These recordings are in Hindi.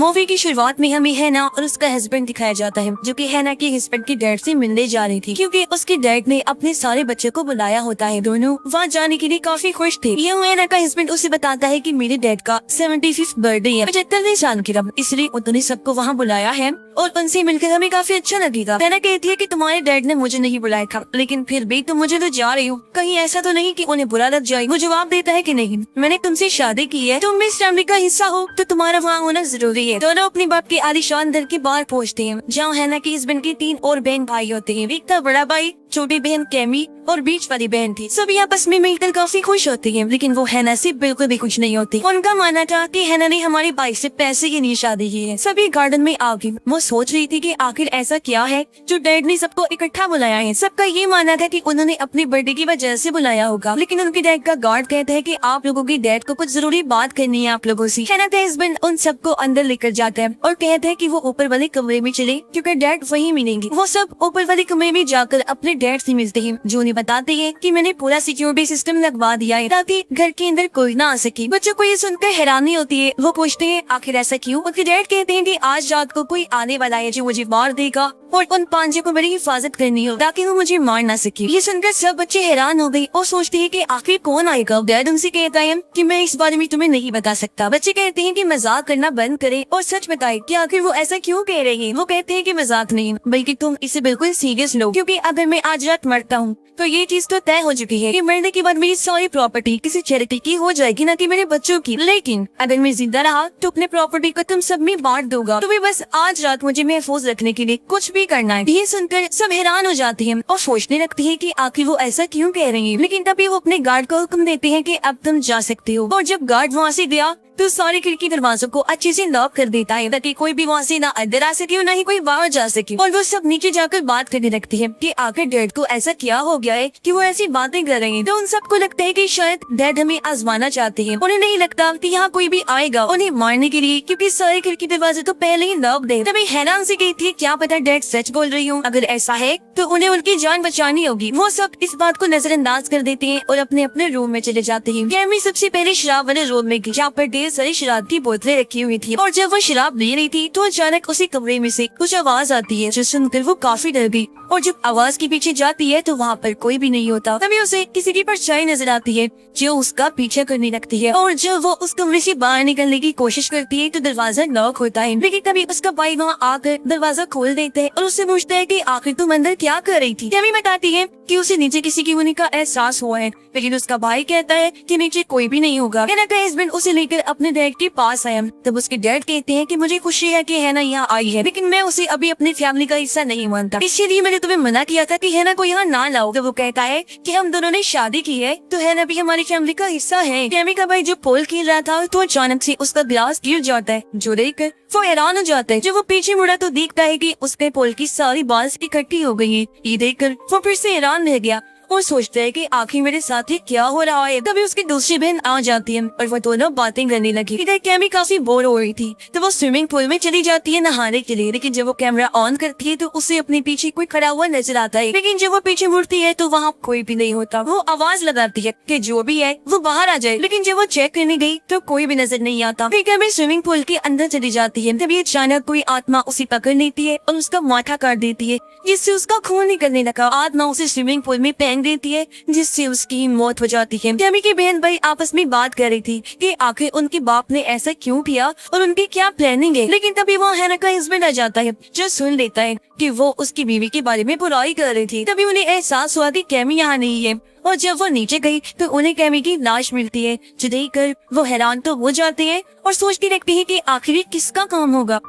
मूवी की शुरुआत में हमें हैना और उसका हस्बैंड दिखाया जाता है, जो कि हैना के हस्बैंड के डैड से मिलने जा रही थी, क्योंकि उसके डैड ने अपने सारे बच्चों को बुलाया होता है। दोनों वहाँ जाने के लिए काफी खुश थे। यह हैना का हस्बैंड उसे बताता है कि मेरे डैड का 75th बर्थडे है, 75वें साल की, इसलिए उन्होंने सबको वहाँ बुलाया है और उनसे मिलकर हमें काफी अच्छा लगेगा। हैना कहती है कि तुम्हारे डैड ने मुझे नहीं बुलाया था, लेकिन फिर भी तुम मुझे तो जा रही हो, कहीं ऐसा तो नहीं कि उन्हें बुरा लग जाए। वो जवाब देता है कि नहीं, मैंने तुमसे शादी की है, तुम इस फैमिली का हिस्सा हो, तो तुम्हारा वहाँ होना जरूरी है। दोनों अपनी बाप के आलीशान घर के बाहर पहुँचते हैं, जहाँ हैना के हस्बैंड के 3 और बहन भाई होते हैं। एक था बड़ा भाई, छोटी बहन कैमी और बीच वाली बहन थी। सभी आपस में मिलकर काफी खुश होते हैं, लेकिन वो हैना से बिल्कुल भी खुश नहीं होती। उनका मानना था कि हैना ने हमारे भाई से पैसे के लिए शादी की है। सभी गार्डन में आ गई। वो सोच रही थी कि आखिर ऐसा क्या है जो डैड ने सबको इकट्ठा बुलाया है। सबका ये मानना था कि उन्होंने अपने बर्थडे की वजह से बुलाया होगा, लेकिन उनके डैड का गार्ड कहता है कि आप लोगों की डैड को कुछ जरूरी बात करनी है आप लोगों से। हैना का हस्बैंड उन सबको अंदर लेकर जाता है और कहता है कि वो ऊपर वाले कमरे में चले, क्योंकि डैड वहीं मिलेंगे। वो सब ऊपर वाले कमरे में जाकर अपने डैड से मिलते हैं, जो उन्हें बताते हैं कि मैंने पूरा सिक्योरिटी सिस्टम लगवा दिया है ताकि घर के अंदर कोई ना आ सके। बच्चों को ये सुनकर हैरानी होती है। वो पूछते हैं आखिर ऐसा क्यों। उनके डैड कहते हैं कि आज रात को कोई आने वाला है जो मुझे मार देगा और उन 5 को बड़ी हिफाजत करनी हो ताकि वो मुझे मार ना सके। ये सुनकर सब बच्चे हैरान हो गए और सोचते हैं कि आखिर कौन आएगा। डैड उनसे कहता है कि मैं इस बारे में तुम्हें नहीं बता सकता। बच्चे कहते हैं कि मजाक करना बंद करें और सच बताएं कि आखिर वो ऐसा क्यों कह रहे हैं। वो कहते हैं कि मजाक नहीं, बल्कि तुम इसे बिल्कुल सीरियस लो, क्योंकि अगर मैं आज रात मरता हूँ तो ये चीज तो तय हो चुकी है कि मरने के बाद मेरी सारी प्रॉपर्टी किसी चैरिटी की हो जाएगी, ना कि मेरे बच्चों की। लेकिन अगर मैं जिंदा रहा तो अपने प्रॉपर्टी को तुम सब में बांट दोगा। तुम्हें बस आज रात मुझे महफूज रखने के लिए कुछ भी करना है। ये सुनकर सब हैरान हो जाते हैं और सोचने लगती है कि आखिर वो ऐसा क्यों कह रही है। लेकिन तभी वो अपने गार्ड को हुक्म देते हैं कि अब तुम जा सकते हो। और जब गार्ड वहाँ से गया तो सारे खिड़की दरवाजों को अच्छे से लॉक कर देता है ताकि कोई भी वहाँ से ना अंदर आ सके और ना ही कोई बाहर जा सके। और वो सब नीचे जाकर बात करने लगती है कि आखिर डैड को ऐसा क्या हो गया है कि वो ऐसी बातें कर रहे हैं। तो उन सबको लगता है कि शायद डैड हमें आजमाना चाहते हैं। उन्हें नहीं लगता कि यहाँ कोई भी आएगा उन्हें मारने के लिए, क्योंकि सारे खिड़की दरवाजे तो पहले ही लॉक दे। तभी हैरान से कहती है क्या पता डैड सच बोल रही हूँ, अगर ऐसा है तो उन्हें उनकी जान बचानी होगी। वो सब इस बात को नजरअंदाज कर देते हैं और अपने अपने रूम में चले जाते हैं। कैमी सबसे पहले शराब वाले रूम में गई, जहाँ पर ढेर सारी शराब की बोतलें रखी हुई थी। और जब वो शराब ले रही थी तो अचानक उसी कमरे में से कुछ आवाज आती है, जो सुनकर वो काफी डर गई। और जब आवाज के पीछे जाती है तो वहाँ पर कोई भी नहीं होता। तभी उसे किसी की परछाई नजर आती है जो उसका पीछा करने लगती है। और जब वो उस कमरे से बाहर निकलने की कोशिश करती है तो दरवाजा लॉक होता है। लेकिन तभी उसका भाई वहाँ आकर दरवाजा खोल देता है और उससे पूछता है कि आखिर तुम अंदर क्या कर रही थी। कैमी बताती है कि उसे नीचे किसी की होने का एहसास हुआ है, लेकिन उसका भाई कहता है कि नीचे कोई भी नहीं होगा। हैना का हस्बैंड उसे लेकर अपने डैड के पास आया। तब उसके डैड कहते हैं कि मुझे खुशी है कि हैना यहाँ आई है, लेकिन मैं उसे अभी अपनी फैमिली का हिस्सा नहीं मानता, इसलिए मैंने तुम्हें मना किया था कि हैना को यहाँ ना लाओ। तो वो कहता है कि हम दोनों ने शादी की है तो हैना भी हमारी फैमिली का हिस्सा है। कैमी का भाई जो पोल खेल रहा था तो अचानक से उसका गिलास गिर जाता है, जो देखकर वो हैरान हो जाता है। जब वो पीछे मुड़ा तो देखता है कि उसके पोल की सारी बाल्स इकट्ठी हो गई है। ये देखकर वो फिर से हैरान रह गया और सोचता है कि आखिर मेरे साथ ही क्या हो रहा है। तभी उसकी दूसरी बहन आ जाती है और वो दोनों बातें करने लगी। इधर कैमी काफी बोर हो रही थी तो वो स्विमिंग पूल में चली जाती है नहाने के लिए, लेकिन जब वो कैमरा ऑन करती है तो उसे अपने पीछे कोई खड़ा हुआ नजर आता है। लेकिन जब वो पीछे मुड़ती है तो वहाँ कोई भी नहीं होता। वो आवाज लगाती है कि जो भी है वो बाहर आ जाए, लेकिन जब वो चेक करने गई तो कोई भी नजर नहीं आता। फिर कैमी स्विमिंग पूल के अंदर चली जाती है। तभी अचानक कोई आत्मा उसे पकड़ लेती है और उसका माथा काट देती है, जिससे उसका खून निकलने लगा। आत्मा उसे स्विमिंग पूल में फेंक देती है, जिससे उसकी मौत हो जाती है। कैमी के बहन भाई आपस में बात कर रही थी कि आखिर उनके बाप ने ऐसा क्यों किया और उनकी क्या प्लानिंग है। लेकिन तभी वहाँ हैना का हस्बैंड आ जाता है, जो सुन लेता है कि वो उसकी बीवी के बारे में बुराई कर रही थी। तभी उन्हें एहसास हुआ कि कैमी यहाँ नहीं है। और जब वो नीचे गई तो उन्हें कैमी की लाश मिलती है, जो देखकर वो हैरान तो हो जाते हैं और सोचती रहती है कि आखिर किसका काम होगा।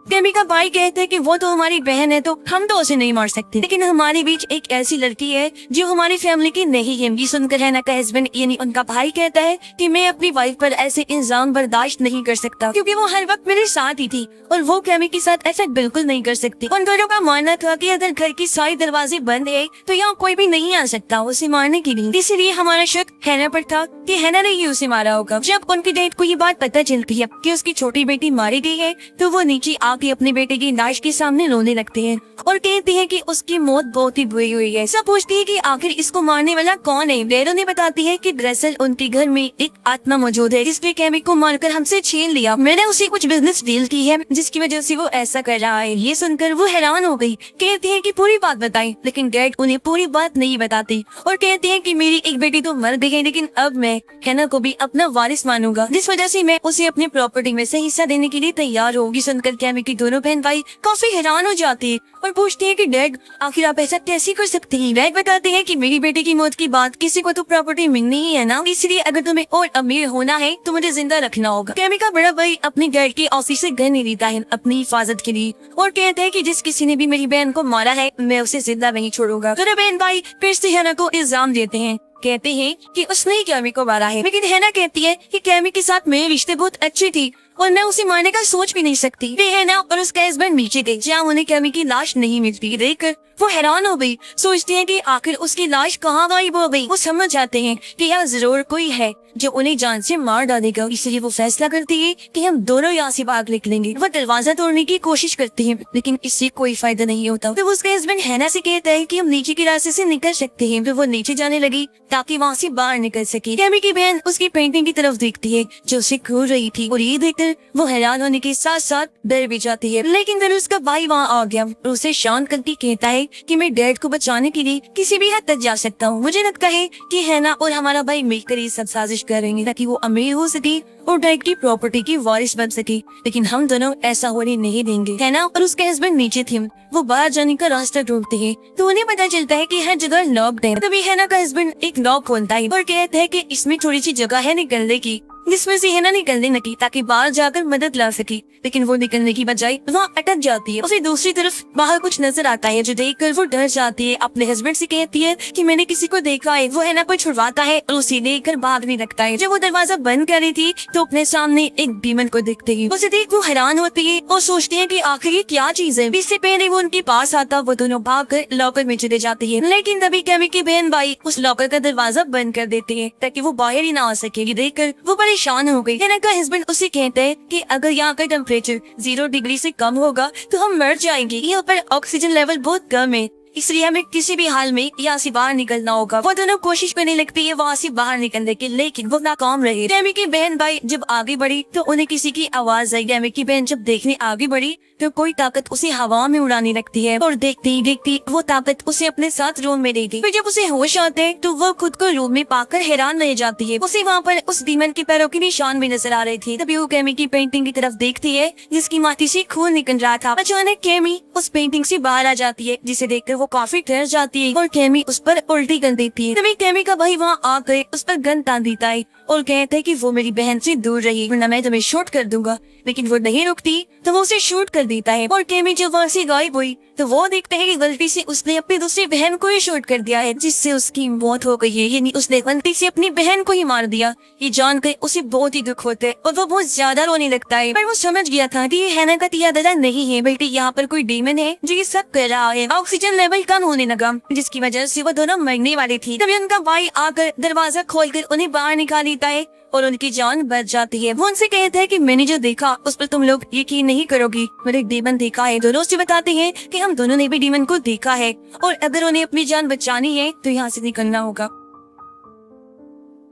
कैमी का भाई कहते हैं कि वो तो हमारी बहन है तो हम तो उसे नहीं मार सकते, लेकिन हमारे बीच एक ऐसी लड़की है जो हमारी फैमिली की नहीं है। ये सुनकर हैना का हस्बैंड यानी उनका भाई कहता है कि मैं अपनी वाइफ पर ऐसे इल्जाम बर्दाश्त नहीं कर सकता, क्योंकि वो हर वक्त मेरे साथ ही थी और वो कैमी के साथ ऐसा बिल्कुल नहीं कर सकती। उन दोनों का मानना था कि अगर घर की सारी दरवाजे बंद है तो यहाँ कोई भी नहीं आ सकता उसे मारने के लिए, इसीलिए हमारा शक हैना पर था कि हैना ने ही उसे मारा होगा। जब उनके डैड को ये बात पता चलती है कि उसकी छोटी बेटी मारी गई है तो वो नीचे आके अपने बेटे की लाश के सामने रोने लगते हैं और कहती है कि उसकी मौत बहुत ही बुरी हुई है। सब पूछती है कि आखिर इसको मारने वाला कौन है। डेरो ने बताती है कि दरअसल उनके घर में एक आत्मा मौजूद है जिसने कैमी को मारकर हमसे छीन लिया। मैंने उसे कुछ बिजनेस डील की है जिसकी वजह से वो ऐसा कर रहा है। ये सुनकर वो हैरान हो गई। कहती है कि पूरी बात बताई, लेकिन डैड उन्हें पूरी बात नहीं बताती और कहती है कि मेरी एक बेटी तो मर गई है, लेकिन अब मैं हैना को भी अपना वारिस मानूंगा, जिस वजह से मैं उसे अपनी प्रॉपर्टी में से हिस्सा देने के लिए तैयार होगी। सुनकर कैमी की दोनों बहन भाई काफी हैरान हो जाती है और पूछती है कि डैड आखिर आप ऐसा कैसे कर सकते हैं। डैड बताते हैं कि मेरी बेटी की मौत की बात किसी को तो प्रॉपर्टी मिलनी ही है ना, इसलिए अगर तुम्हें और अमीर होना है तो मुझे जिंदा रखना होगा। कैमी का बड़ा भाई अपने डैड की ऑफिस से घर नहीं लेता है अपनी हिफाजत के लिए और कहता है कि जिस किसी ने भी मेरी बहन को मारा है मैं उसे जिंदा नहीं छोड़ूंगा। दोनों बहन भाई फिर से हैना को इल्जाम देते हैं। कहते हैं कि उसने ही कैमी को मारा है, लेकिन हैना कहती है कि कैमी के साथ मेरे रिश्ते बहुत अच्छे थी और मैं उसे मारने का सोच भी नहीं सकती। वे हैना और उसका हस्बैंड नीचे गए जहाँ उन्हें कैमी की लाश नहीं मिलती। देखकर वो हैरान हो गई, सोचती है कि आखिर उसकी लाश कहाँ गायब हो गई। वो समझ जाते हैं कि यहाँ जरूर कोई है जो उन्हें जान से मार डालेगा, इसलिए वो फैसला करती है कि हम दोनों यहाँ से भाग निकलेंगे। वो दरवाजा तोड़ने की कोशिश करती है, लेकिन इससे कोई फायदा नहीं होता। तो उसका हस्बैंड हैना से कहता है कि हम नीचे के रास्ते से निकल सकते हैं। तो वो नीचे जाने लगी ताकि वहाँ से बाहर निकल सके। कैमी की बहन उसकी पेंटिंग की तरफ देखती है जो उसे घूर रही थी और ये देखकर वो हैरान होने के साथ साथ डर भी जाती है। लेकिन फिर उसका भाई वहाँ आ गया और उसे शांत करके कहता है कि मैं डैड को बचाने के लिए किसी भी हद तक जा सकता हूँ। मुझे लगता है कि हैना और हमारा भाई मिलकर ये सब साजिश करेंगे ताकि वो अमीर हो सके और डैड की प्रॉपर्टी की वारिस बन सके, लेकिन हम दोनों ऐसा होने नहीं देंगे। हैना और उसके हस्बैंड नीचे थे, वो बाहर जाने का रास्ता ढूंढते हैं तो उन्हें पता चलता है कि हर जगह लॉक्ड है। तभी हैना का हस्बैंड एक लॉक खोलता है और कहता है कि इसमें थोड़ी सी जगह है निकलने की, जिसमें से हैना निकलने लगी ताकि बाहर जाकर मदद ला सके, लेकिन वो निकलने की बजाय वहाँ अटक जाती है। उसे दूसरी तरफ बाहर कुछ नजर आता है जो देखकर वो डर जाती है। अपने हस्बैंड से कहती है कि मैंने किसी को देखा है। वो हैना को छुड़वाता है और उसे लेकर भागने लगता है। जब वो दरवाजा बंद कर रही थी तो अपने सामने एक डीमन को देखते ही उसे देख वो हैरान होती है और सोचती है कि आखिर ये क्या चीज है। इससे पहले वो उनके पास आता वो दोनों भागकर लॉकर में चले जाते हैं, लेकिन तभी कैमी की बहन भाई उस लॉकर का दरवाजा बंद कर देते हैं ताकि वो बाहर ही ना आ सके। देखकर वो परेशान हो गई। हैना का हस्बैंड उसे कहता है कि अगर यहाँ का टेम्परेचर 0 डिग्री से कम होगा तो हम मर जाएंगे। यहाँ पर ऑक्सीजन लेवल बहुत कम है, इसलिए हमें किसी भी हाल में यहाँ से बाहर निकलना होगा। वो दोनों कोशिश करने लगती है वहाँ से बाहर निकलने की, लेकिन वो नाकाम रहे। कैमी की बहन भाई जब आगे बढ़ी तो उन्हें किसी की आवाज आई। कैमी की बहन जब देखने आगे बढ़ी तो कोई ताकत उसे हवा में उड़ाने लगती है और देखती ही देखती वो ताकत उसे अपने साथ रूम में ले गई। फिर जब उसे होश आते हैं तो वो खुद को रूम में पाकर हैरान रह जाती है। उसे वहाँ पर उस डीमन के पैरों के निशान भी नजर आ रहे थे। तभी वो कैमी की पेंटिंग की तरफ देखती है जिसकी माटी से खून निकल रहा था। अचानक कैमी उस पेंटिंग से बाहर आ जाती है, जिसे देखकर वो काफी डर जाती है और कैमी उस पर उल्टी कर देती है। तभी कैमी का भाई वहाँ आकर उस पर गन तान देता है और कहता है कि वो मेरी बहन से दूर रही वरना मैं तुम्हें शूट कर दूंगा, लेकिन वो नहीं रुकती तो वो उसे शूट कर देता है। और कैमी जब वहाँ से गायब हुई तो वो देखते हैं कि गलती से उसने अपनी दूसरी बहन को ही शूट कर दिया है, जिससे उसकी मौत हो गई है। यानी उसने गलती से अपनी बहन को ही मार दिया। ये जानकर उसे बहुत ही दुख होता है और वो बहुत ज्यादा रोने लगता है। पर वो समझ गया था कि ये हैना का दिया दादा नहीं है, बल्कि यहाँ पर कोई डीमन है जो ये सब कर रहा है। ऑक्सीजन लेवल कम होने लगा जिसकी वजह से वो दोनों मरने वाली थी। तभी उनका भाई आकर दरवाजा खोलकर उन्हें बाहर निकाल देता है और उनकी जान बच जाती है। वो उनसे कहता है कि मैंने जो देखा उस पर तुम लोग यकीन नहीं करोगी, मैंने एक डीमन देखा है। दोनों से बताते हैं कि हम दोनों ने भी डीमन को देखा है और अगर उन्हें अपनी जान बचानी है तो यहाँ से निकलना होगा।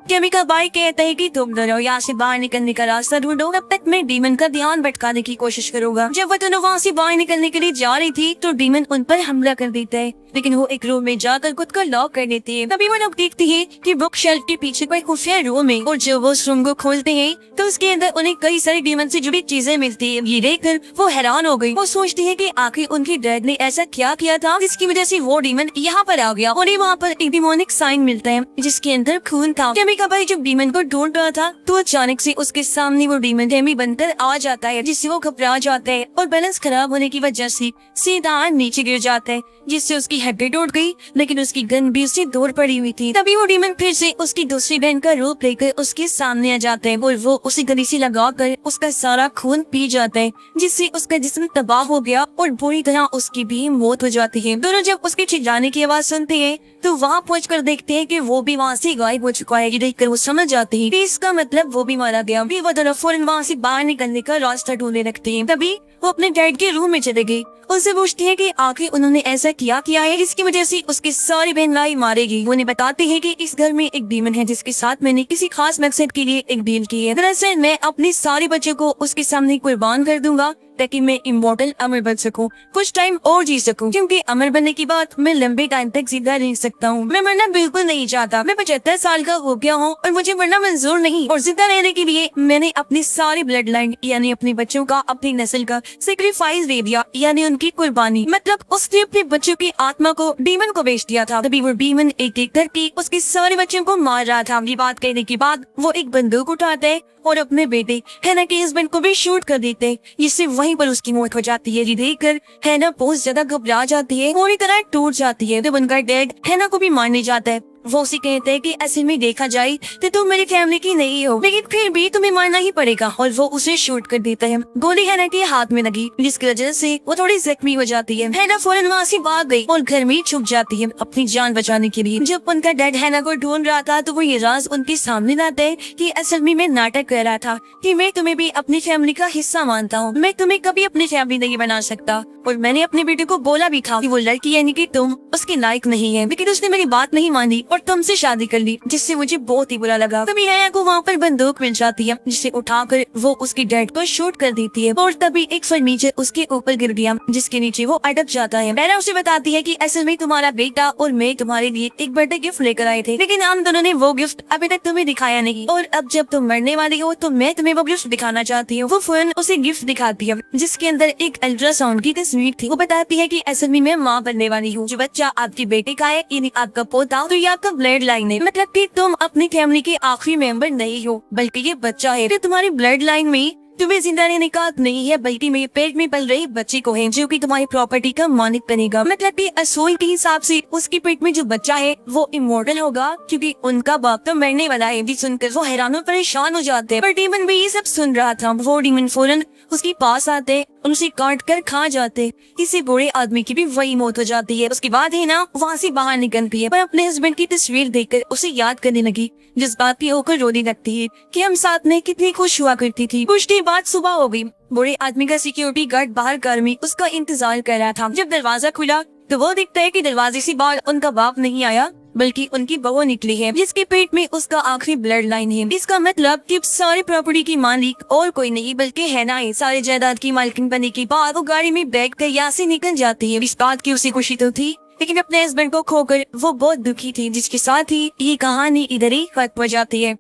कैमी का भाई कहता है कि तुम दोनों यहाँ से बाहर निकलने का रास्ता ढूंढो, तब तक मैं डीमन का ध्यान भटकाने की कोशिश करूंगा। जब वो दोनों वहाँ से बाहर निकलने के लिए जा रही थी तो डीमन उन पर हमला कर देता है, लेकिन वो एक रूम में जाकर खुद को लॉक कर देती है। तभी वो लोग देखते हैं कि बुक शेल्फ के पीछे कोई खुफिया रूम है और जब वो उस रूम को खोलते हैं तो उसके अंदर उन्हें कई सारी डीमन से जुड़ी चीजें मिलती है। ये देखकर वो हैरान हो गई। वो सोचती है कि आखिर उनके डैड ने ऐसा क्या किया था जिसकी वजह से वो डीमन यहाँ पर आ गया। और वहाँ पर एक डिमोनिक साइन मिलता है जिसके अंदर खून था। कैमी का भाई जब डीमन को ढूंढ रहा था तो अचानक से उसके सामने वो डीमन कैमी बनकर आ जाता है, जिससे वो घबरा जाता है और बैलेंस खराब होने की वजह से सीधा नीचे गिर जाता है, जिससे उसकी हड्डी टूट गई, लेकिन उसकी गन भी उससे दूर पड़ी हुई थी। तभी वो डीमन फिर से उसकी दूसरी बहन का रूप लेकर उसके सामने आ जाता है और वो उसे गली से लगाकर उसका सारा खून पी जाता है, जिससे उसका जिस्म तबाह हो गया और बुरी तरह उसकी भी मौत हो जाती है। दोनों जब उसके चिल्लाने की आवाज सुनते हैं तो वहाँ पहुंचकर देखते हैं कि वो भी वहाँ से गायब हो चुका है। देखकर वो समझ जाती है कि इसका मतलब वो भी मारा गया। भी वो दोनों फौरन वहाँ से बाहर निकलने का रास्ता ढूंढने लगती है। तभी वो अपने डैड के रूम में चले गई। उससे पूछती है कि आखिर उन्होंने ऐसा किया है जिसकी वजह से उसकी सारी बहन लाई मारेगी। वो उन्हें बताती है कि इस घर में एक डीमन है जिसके साथ मैंने किसी खास मकसद के लिए एक डील की है। दरअसल मैं अपने सारे बच्चों को उसके सामने कुर्बान कर दूंगा ताकि मैं इमॉर्टल अमर बन सकूं, कुछ टाइम और जी सकूं, क्योंकि अमर बनने के बाद मैं लंबे टाइम तक जिंदा रह सकता हूं। मैं मरना बिल्कुल नहीं चाहता। मैं 75 साल का हो गया हूं और मुझे मरना मंजूर नहीं। और जिंदा रहने के लिए मैंने अपनी सारी ब्लड लाइन यानी अपने बच्चों का, अपनी नस्ल का सेक्रीफाइस दे दिया, यानी उनकी कुर्बानी। मतलब उसने अपने बच्चों की आत्मा को डीमन को बेच दिया था। तभी वो डीमन एक एक करके उसके सारे बच्चों को मार रहा था। ये बात कहने के बाद वो एक बंदूक उठाते है और अपने बेटे हैना के हस्बैंड को भी शूट कर देते हैं, जिससे वहीं पर उसकी मौत हो जाती है। ये देखकर हैना बहुत ज्यादा घबरा जाती है, पूरी तरह टूट जाती है। तब उनका डैड हैना को भी मारने जाता है। वो उसे कहते हैं कि असल में देखा जाए तो तुम मेरी फैमिली की नहीं हो, लेकिन फिर भी तुम्हें मारना ही पड़ेगा। और वो उसे शूट कर देता है। गोली हैना के हाथ में लगी, जिसकी वजह से वो थोड़ी जख्मी हो जाती है। हैना फौरन वहाँ से भाग गई और घर में छुप जाती है अपनी जान बचाने के लिए। जब उनका डैड हैना को ढूंढ रहा था तो वो ये राज उनके सामने लाते है कि असल में मैं नाटक कर रहा था कि मैं तुम्हें भी अपनी फैमिली का हिस्सा मानता हूँ, मैं तुम्हें कभी अपनी फैमिली नहीं बना सकता। और मैंने अपने बेटे को बोला भी था कि वो लड़की यानी कि तुम उसके लायक नहीं है, लेकिन उसने मेरी बात नहीं मानी और तुमसे शादी कर ली, जिससे मुझे बहुत ही बुरा लगा। तभी हैना को वहाँ पर बंदूक मिल जाती है, जिसे उठाकर वो उसके डैड को शूट कर देती है। और तभी एक फर्नीचर उसके ऊपर गिर गया, जिसके नीचे वो अटक जाता है। हैना उसे बताती है कि असल में तुम्हारा बेटा और मैं तुम्हारे लिए एक बर्थडे गिफ्ट लेकर आए थे, लेकिन हम दोनों ने वो गिफ्ट अभी तक तुम्हें दिखाया नहीं, और अब जब तुम मरने वाली हो तो मैं तुम्हें वो गिफ्ट दिखाना चाहती हूँ। वो फौरन उसे गिफ्ट दिखाती है, जिसके अंदर एक अल्ट्रासाउंड की तस्वीर थी। वो बताती है कि असल में मैं माँ बनने वाली हूँ। जो बच्चा आपके बेटे का है यानी आपका पोता, तो ये आपका ब्लड लाइन है। मतलब कि तुम अपनी फैमिली के आखिरी मेंबर नहीं हो, बल्कि ये बच्चा है। तो तुम्हारी ब्लड लाइन में तुम्हें जिंदा रहने का हक नहीं है, बल्कि मेरे पेट में पल रही बच्चे को है, जो कि तुम्हारी प्रॉपर्टी का मालिक बनेगा। मतलब कि असूल के हिसाब से उसके पेट में जो बच्चा है वो इमॉर्टल होगा, क्योंकि उनका बाप तो मरने वाला है। भी सुनकर वो हैरान और परेशान हो जाते हैं। पर डीमन भी ये सब सुन रहा था। वो डीमन फौरन उसके पास आते, उसे काट कर खा जाते। इसी बुरे आदमी की भी वही मौत हो जाती है। उसके बाद है ना वहाँ से बाहर निकलती है, पर अपने हस्बैंड की तस्वीर देखकर उसे याद करने लगी, जिस बात की होकर रोने लगती है कि हम साथ में कितनी खुश हुआ करती थी। कुछ देर बाद सुबह हो गई। बुरे आदमी का सिक्योरिटी गार्ड बाहर कार में उसका इंतजार कर रहा था। जब दरवाजा खुला तो वो दिखता है कि दरवाजे से बाहर उनका बाप नहीं आया, बल्कि उनकी बहू निकली है, जिसके पेट में उसका आखिरी ब्लड लाइन है। इसका मतलब कि सारी प्रॉपर्टी की मालिक और कोई नहीं बल्कि हैना है। सारे जायदाद की मालकिन बनने के बाद वो गाड़ी में बैठ कर यहाँ से निकल जाती है। इस बात की उसे खुशी तो थी, लेकिन अपने हस्बैंड को खोकर वो बहुत दुखी थी, जिसके साथ ही ये कहानी इधर ही खत्म हो जाती है।